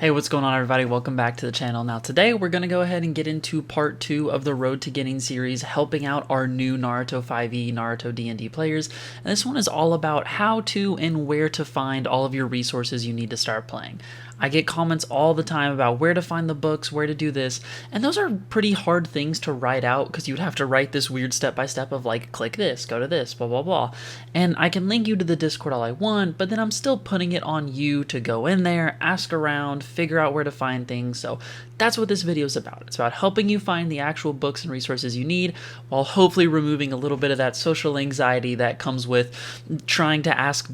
Hey, what's going on everybody? Welcome back to the channel. Now today we're going to go ahead and get into part 2 of the Road to Getting series, helping out our new Naruto 5e, Naruto D&D players. And this one is all about how to and where to find all of your resources you need to start playing. I get comments all the time about where to find the books, where to do this, and those are pretty hard things to write out because you'd have to write this weird step-by-step of like, click this, go to this, blah, blah, blah. And I can link you to the Discord all I want, but then I'm still putting it on you to go in there, ask around, figure out where to find things. So that's what this video is about. It's about helping you find the actual books and resources you need while hopefully removing a little bit of that social anxiety that comes with trying to ask,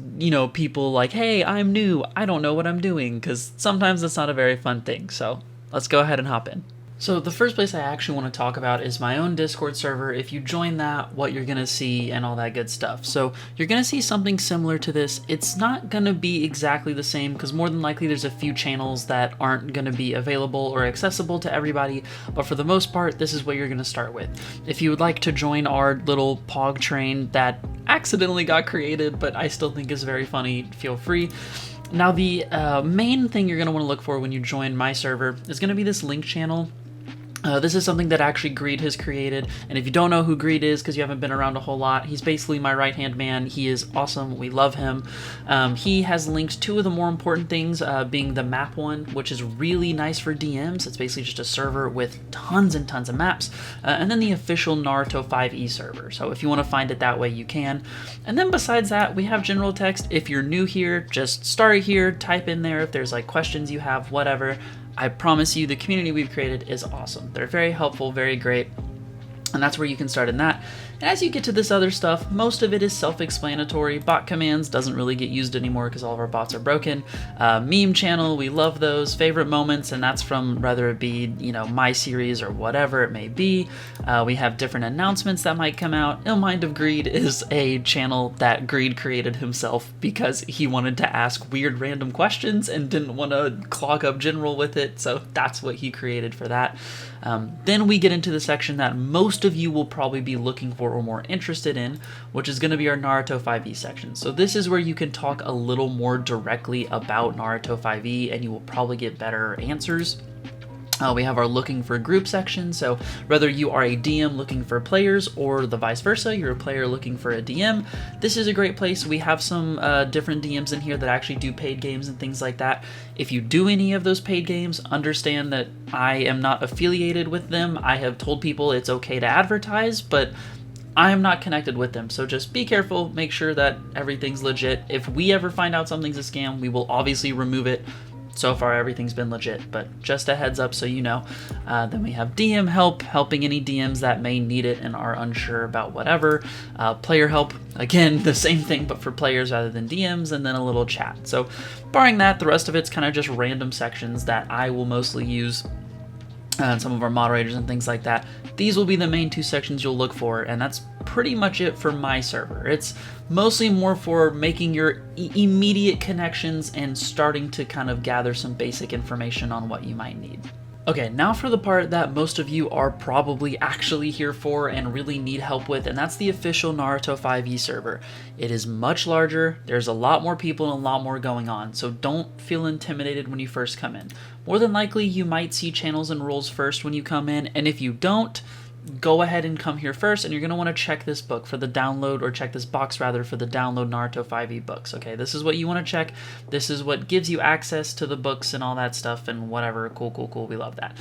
people like, hey, I'm new, I don't know what I'm doing, because sometimes that's not a very fun thing. So let's go ahead and hop in. So the first place I actually want to talk about is my own Discord server. If you join that, what you're going to see and all that good stuff. So you're going to see something similar to this. It's not going to be exactly the same because more than likely there's a few channels that aren't going to be available or accessible to everybody. But for the most part, this is what you're going to start with. If you would like to join our little POG train that accidentally got created, but I still think is very funny, feel free. Now the main thing you're going to want to look for when you join my server is going to be this link channel. This is something that actually Greed has created, and if you don't know who Greed is because you haven't been around a whole lot, he's basically my right-hand man. He is awesome. We love him. He has linked two of the more important things, being the map one, which is really nice for DMs. It's basically just a server with tons and tons of maps, and then the official Naruto 5e server. So if you want to find it that way, you can. And then besides that, we have general text. If you're new here, just start here, type in there if there's like questions you have, whatever. I promise you the community we've created is awesome. They're very helpful, very great, and that's where you can start in that. And as you get to this other stuff, most of it is self-explanatory. Bot commands doesn't really get used anymore because all of our bots are broken. Meme channel, we love those. Favorite moments, and that's from whether it be, my series or whatever it may be. We have different announcements that might come out. Ill Mind of Greed is a channel that Greed created himself because he wanted to ask weird random questions and didn't want to clog up general with it, so that's what he created for that. Then we get into the section that most of you will probably be looking for or more interested in, which is going to be our Naruto 5e section. So this is where you can talk a little more directly about Naruto 5e and you will probably get better answers. We have our looking for group section, so whether you are a DM looking for players or the vice versa, you're a player looking for a DM, this is a great place. We have some different DMs in here that actually do paid games and things like that. If you do any of those paid games, understand that I am not affiliated with them. I have told people it's okay to advertise, but I am not connected with them, so just be careful, make sure that everything's legit. If we ever find out something's a scam, we will obviously remove it. So far, everything's been legit, but just a heads up so you know. Then we have DM help, helping any DMs that may need it and are unsure about whatever. Player help, again, the same thing, but for players rather than DMs, and then a little chat. So barring that, the rest of it's kind of just random sections that I will mostly use, and some of our moderators and things like that. These will be the main two sections you'll look for, and that's pretty much it for my server. It's mostly more for making your immediate connections and starting to kind of gather some basic information on what you might need. Okay, now for the part that most of you are probably actually here for and really need help with, and that's the official Naruto 5e server. It is much larger, there's a lot more people and a lot more going on, so don't feel intimidated when you first come in. More than likely, you might see channels and roles first when you come in, and if you don't, go ahead and come here first, and you're going to want to check this book for the download, or check this box rather for the download Naruto 5e books. Okay, this is what you want to check. This is what gives you access to the books and all that stuff and whatever. Cool. We love that.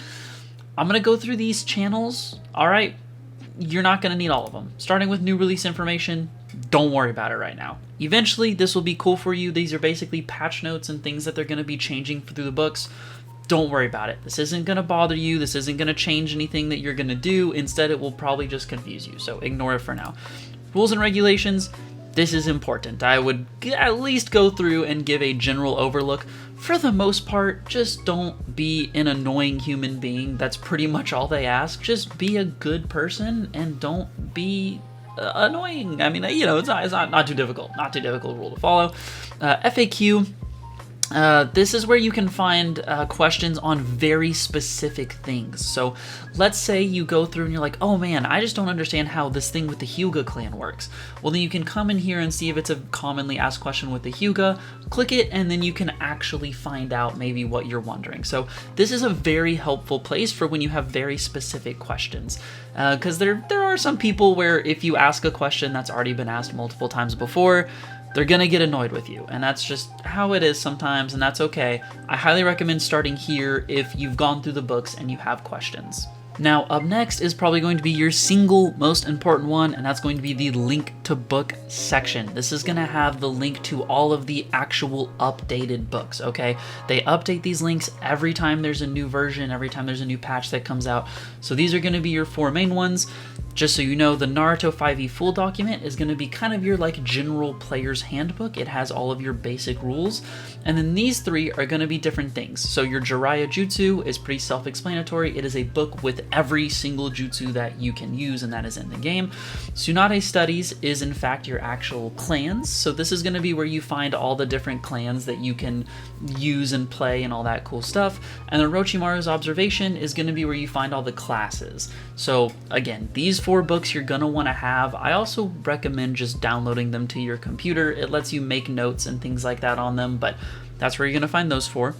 I'm going to go through these channels. All right, you're not going to need all of them. Starting with new release information, don't worry about it right now. Eventually, this will be cool for you. These are basically patch notes and things that they're going to be changing through the books. Don't worry about it. This isn't going to bother you. This isn't going to change anything that you're going to do. Instead, it will probably just confuse you, so ignore it for now. Rules and regulations, this is important. I would at least go through and give a general overlook. For the most part, just don't be an annoying human being. That's pretty much all they ask. Just be a good person and don't be annoying. I mean, it's not too difficult. Not too difficult rule to follow. FAQ. This is where you can find questions on very specific things. So let's say you go through and you're like, oh man, I just don't understand how this thing with the Hyuga clan works. Well, then you can come in here and see if it's a commonly asked question with the Hyuga, click it, and then you can actually find out maybe what you're wondering. So this is a very helpful place for when you have very specific questions. Because there are some people where if you ask a question that's already been asked multiple times before, they're gonna get annoyed with you, and that's just how it is sometimes, and that's okay. I highly recommend starting here if you've gone through the books and you have questions. Now, up next is probably going to be your single most important one, and that's going to be the link to book section. This is going to have the link to all of the actual updated books, okay? They update these links every time there's a new version, every time there's a new patch that comes out. So these are going to be your 4 main ones. Just so you know, the Naruto 5e full document is going to be kind of your like general player's handbook. It has all of your basic rules. And then these 3 are going to be different things. So your Jiraiya Jutsu is pretty self-explanatory. It is a book with every single jutsu that you can use and that is in the game. Tsunade Studies is in fact your actual clans. So this is going to be where you find all the different clans that you can use and play and all that cool stuff. And then Orochimaru's Observation is going to be where you find all the classes. So again, these 4 books you're going to want to have. I also recommend just downloading them to your computer. It lets you make notes and things like that on them, but that's where you're going to find those 4.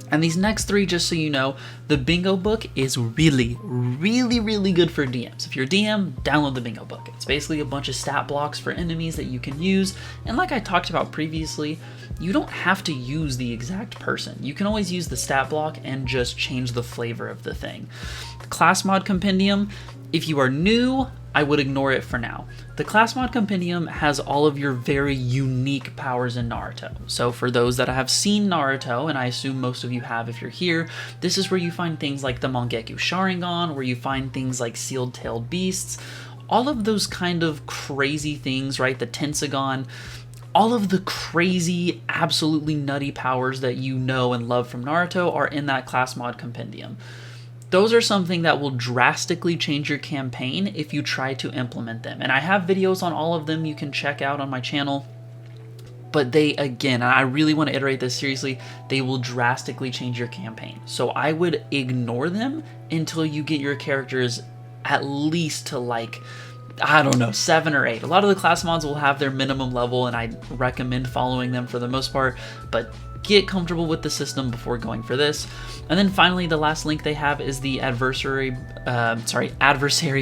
And these next 3, just so you know, the bingo book is really, really, really good for DMs. If you're a DM, download the bingo book. It's basically a bunch of stat blocks for enemies that you can use. And like I talked about previously, you don't have to use the exact person. You can always use the stat block and just change the flavor of the thing. Class Mod Compendium, if you are new, I would ignore it for now. The Class Mod Compendium has all of your very unique powers in Naruto. So for those that have seen Naruto, and I assume most of you have if you're here, this is where you find things like the Mangekyou Sharingan, where you find things like Sealed-Tailed Beasts, all of those kind of crazy things, right? The Tensagon, all of the crazy, absolutely nutty powers that you know and love from Naruto are in that Class Mod Compendium. Those are something that will drastically change your campaign if you try to implement them. And I have videos on all of them you can check out on my channel. But they, again, I really want to iterate this seriously, they will drastically change your campaign. So I would ignore them until you get your characters at least to like, I don't know, 7 or 8. A lot of the class mods will have their minimum level, and I recommend following them for the most part, but get comfortable with the system before going for this. And then finally, the last link they have is the adversary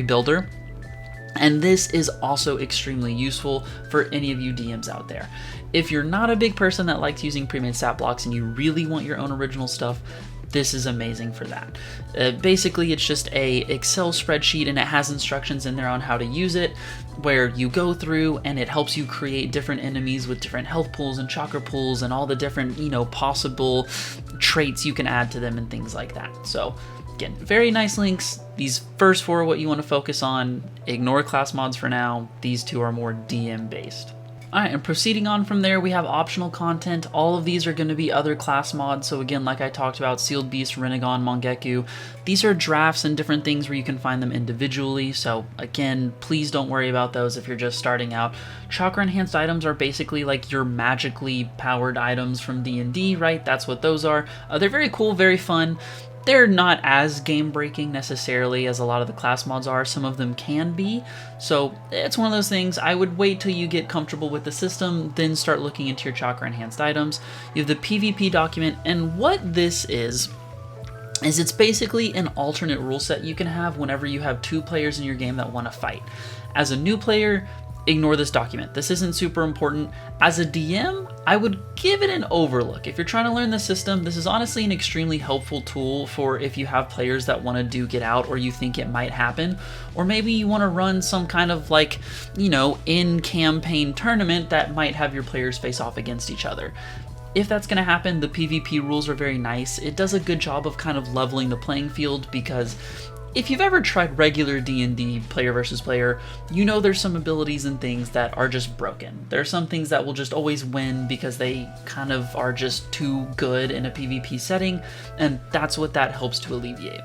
builder. And this is also extremely useful for any of you DMs out there. If you're not a big person that likes using pre-made stat blocks and you really want your own original stuff, this is amazing for that. Basically, it's just a Excel spreadsheet, and it has instructions in there on how to use it, where you go through and it helps you create different enemies with different health pools and chakra pools and all the different, possible traits you can add to them and things like that. So again, very nice links. These first 4 are what you want to focus on. Ignore class mods for now. These 2 are more DM based. Alright, and proceeding on from there, we have optional content. All of these are going to be other class mods. So again, like I talked about, Sealed Beast, Rinnegan, Mangekyou. These are drafts and different things where you can find them individually. So again, please don't worry about those if you're just starting out. Chakra enhanced items are basically like your magically powered items from D&D, right? That's what those are. They're very cool, very fun. They're not as game-breaking necessarily as a lot of the class mods are. Some of them can be. So it's one of those things. I would wait till you get comfortable with the system, then start looking into your chakra enhanced items. You have the PvP document, and what this is it's basically an alternate rule set you can have whenever you have 2 players in your game that want to fight. As a new player, ignore this document. This isn't super important. As a DM, I would give it an overlook. If you're trying to learn the system, this is honestly an extremely helpful tool for if you have players that want to get out, or you think it might happen, or maybe you want to run some kind of like, in-campaign tournament that might have your players face off against each other. If that's going to happen, the PvP rules are very nice. It does a good job of kind of leveling the playing field, because if you've ever tried regular D&D player versus player, there's some abilities and things that are just broken. There are some things that will just always win because they kind of are just too good in a PvP setting, and that's what that helps to alleviate.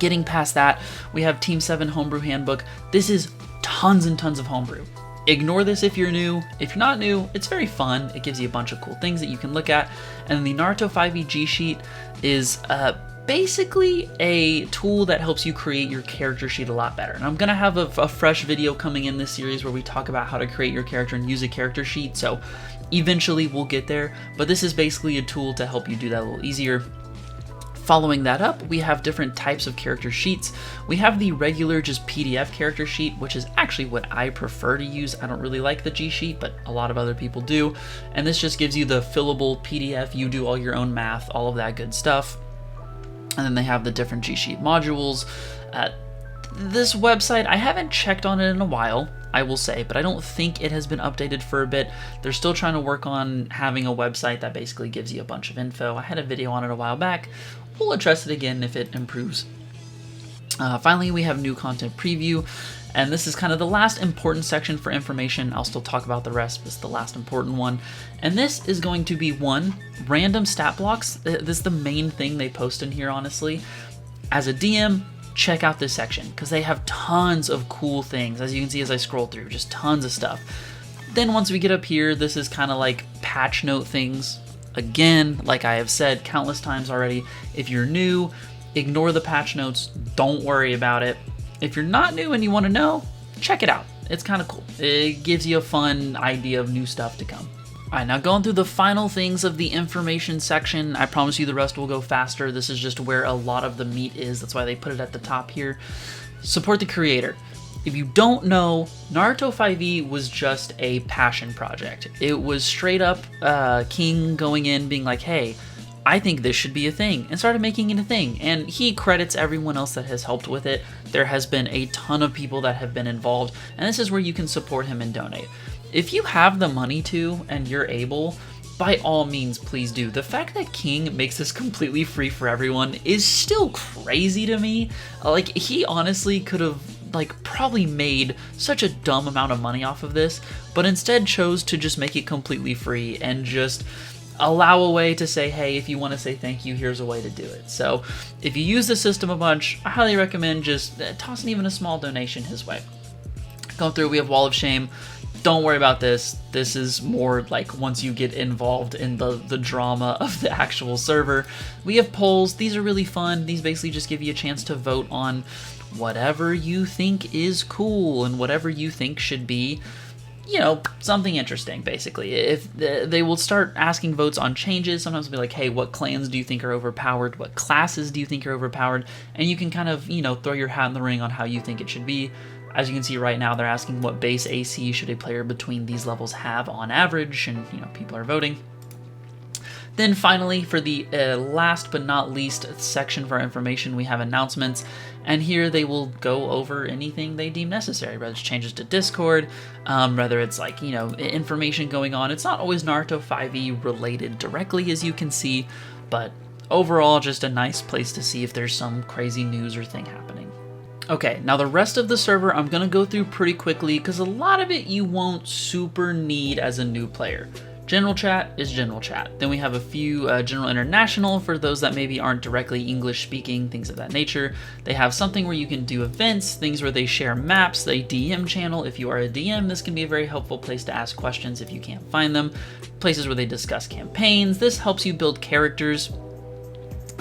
Getting past that, we have Team 7 Homebrew Handbook. This is tons and tons of homebrew. Ignore this if you're new. If you're not new, it's very fun. It gives you a bunch of cool things that you can look at. And the Naruto 5e G Sheet is basically a tool that helps you create your character sheet a lot better. And I'm going to have a fresh video coming in this series where we talk about how to create your character and use a character sheet. So eventually we'll get there, but this is basically a tool to help you do that a little easier. Following that up, we have different types of character sheets. We have the regular just PDF character sheet, which is actually what I prefer to use. I don't really like the G Sheet, but a lot of other people do. And this just gives you the fillable PDF. You do all your own math, all of that good stuff. And then they have the different G Sheet modules. This website, I haven't checked on it in a while, I will say, but I don't think it has been updated for a bit. They're still trying to work on having a website that basically gives you a bunch of info. I had a video on it a while back. We'll address it again if it improves. Finally, we have new content preview, and this is kind of the last important section for information. I'll still talk about the rest, but it's the last important one. And this is going to be one, random stat blocks. This is the main thing they post in here, honestly. As a DM, check out this section because they have tons of cool things. As you can see as I scroll through, just tons of stuff. Then once we get up here, this is kind of like patch note things. Again, like I have said countless times already, if you're new, ignore the patch notes, don't worry about it. If you're not new and you want to know, check it out. It's kind of cool. It gives you a fun idea of new stuff to come. Alright, now going through the final things of the information section. I promise you the rest will go faster. This is just where a lot of the meat is. That's why they put it at the top here. Support the creator. If you don't know, Naruto 5e was just a passion project. It was straight up King going in being like, hey, I think this should be a thing, and started making it a thing. And he credits everyone else that has helped with it. There has been a ton of people that have been involved, and this is where you can support him and donate. If you have the money to and you're able, by all means, please do. The fact that King makes this completely free for everyone is still crazy to me. Like, he honestly could have probably made such a dumb amount of money off of this, but instead chose to just make it completely free and just allow a way to say, hey, if you want to say thank you, here's a way to do it. So if you use the system a bunch, I highly recommend just tossing even a small donation his way. Going through, we have Wall of Shame. Don't worry about this. This is more like once you get involved in the drama of the actual server. We have polls. These are really fun. These basically just give you a chance to vote on whatever you think is cool and whatever you think should be, you know, something interesting, basically. If they will start asking votes on changes, sometimes they'll be like, hey, what clans do you think are overpowered? What classes do you think are overpowered? And you can kind of, you know, throw your hat in the ring on how you think it should be. As you can see right now, they're asking what base AC should a player between these levels have on average, and, you know, people are voting. Then finally, for the last but not least section for information, we have announcements, and here they will go over anything they deem necessary, whether it's changes to Discord, whether it's like, you know, information going on. It's not always Naruto 5e related directly, as you can see, but overall just a nice place to see if there's some crazy news or thing happening. Okay, now the rest of the server I'm going to go through pretty quickly because a lot of it you won't super need as a new player. General chat is general chat. Then we have a few general international for those that maybe aren't directly English speaking, things of that nature. They have something where you can do events, things where they share maps, a DM channel. If you are a DM, this can be a very helpful place to ask questions if you can't find them. Places where they discuss campaigns. This helps you build characters.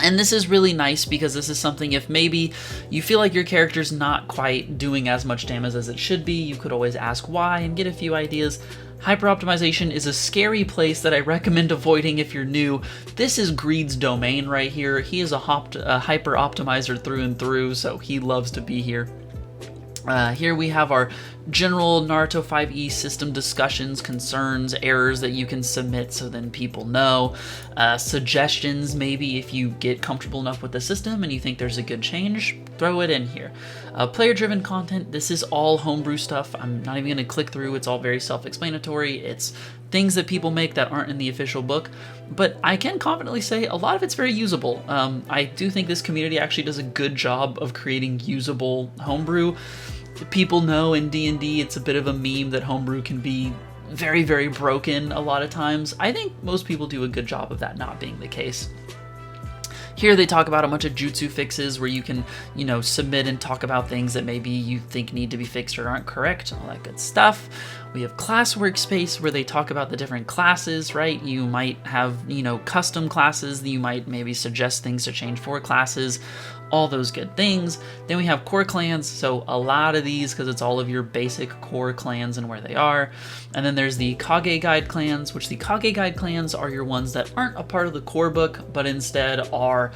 And this is really nice because this is something if maybe you feel like your character's not quite doing as much damage as it should be, you could always ask why and get a few ideas. Hyper-optimization is a scary place that I recommend avoiding if you're new. This is Greed's domain right here. He is a hyper-optimizer through and through, so he loves to be here. Here we have our general Naruto 5e system discussions, concerns, errors that you can submit so then people know. Suggestions, maybe if you get comfortable enough with the system and you think there's a good change, throw it in here. Player-driven content, this is all homebrew stuff. I'm not even going to click through. It's all very self-explanatory. It's things that people make that aren't in the official book, but I can confidently say a lot of it's very usable. I do think this community actually does a good job of creating usable homebrew. People know in D&D it's a bit of a meme that homebrew can be very, very broken a lot of times. I think most people do a good job of that not being the case. Here they talk about a bunch of jutsu fixes where you can, you know, submit and talk about things that maybe you think need to be fixed or aren't correct, all that good stuff. We have class workspace where they talk about the different classes, right? You might have, custom classes that you might maybe suggest things to change for classes, all those good things. Then we have core clans, so a lot of these because it's all of your basic core clans and where they are. And then there's the Kage Guide clans, which the Kage Guide clans are your ones that aren't a part of the core book, but instead are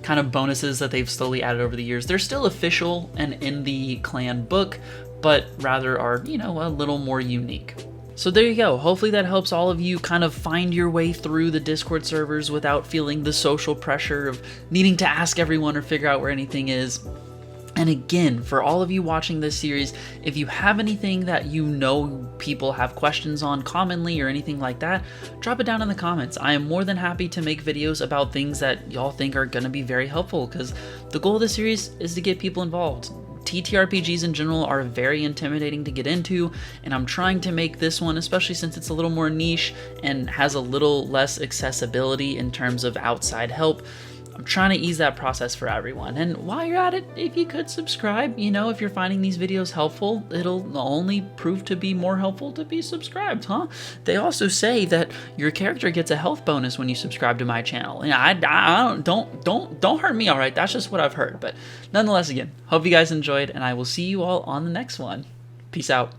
kind of bonuses that they've slowly added over the years. They're still official and in the clan book, but rather are, a little more unique. So there you go. Hopefully that helps all of you kind of find your way through the Discord servers without feeling the social pressure of needing to ask everyone or figure out where anything is. And again, for all of you watching this series, if you have anything that people have questions on commonly or anything like that, drop it down in the comments. I am more than happy to make videos about things that y'all think are going to be very helpful, because the goal of this series is to get people involved. TTRPGs in general are very intimidating to get into, and I'm trying to make this one, especially since it's a little more niche and has a little less accessibility in terms of outside help, I'm trying to ease that process for everyone. And while you're at it, if you could subscribe, if you're finding these videos helpful, it'll only prove to be more helpful to be subscribed, huh? They also say that your character gets a health bonus when you subscribe to my channel. And don't hurt me, all right? That's just what I've heard. But nonetheless, again, hope you guys enjoyed, and I will see you all on the next one. Peace out.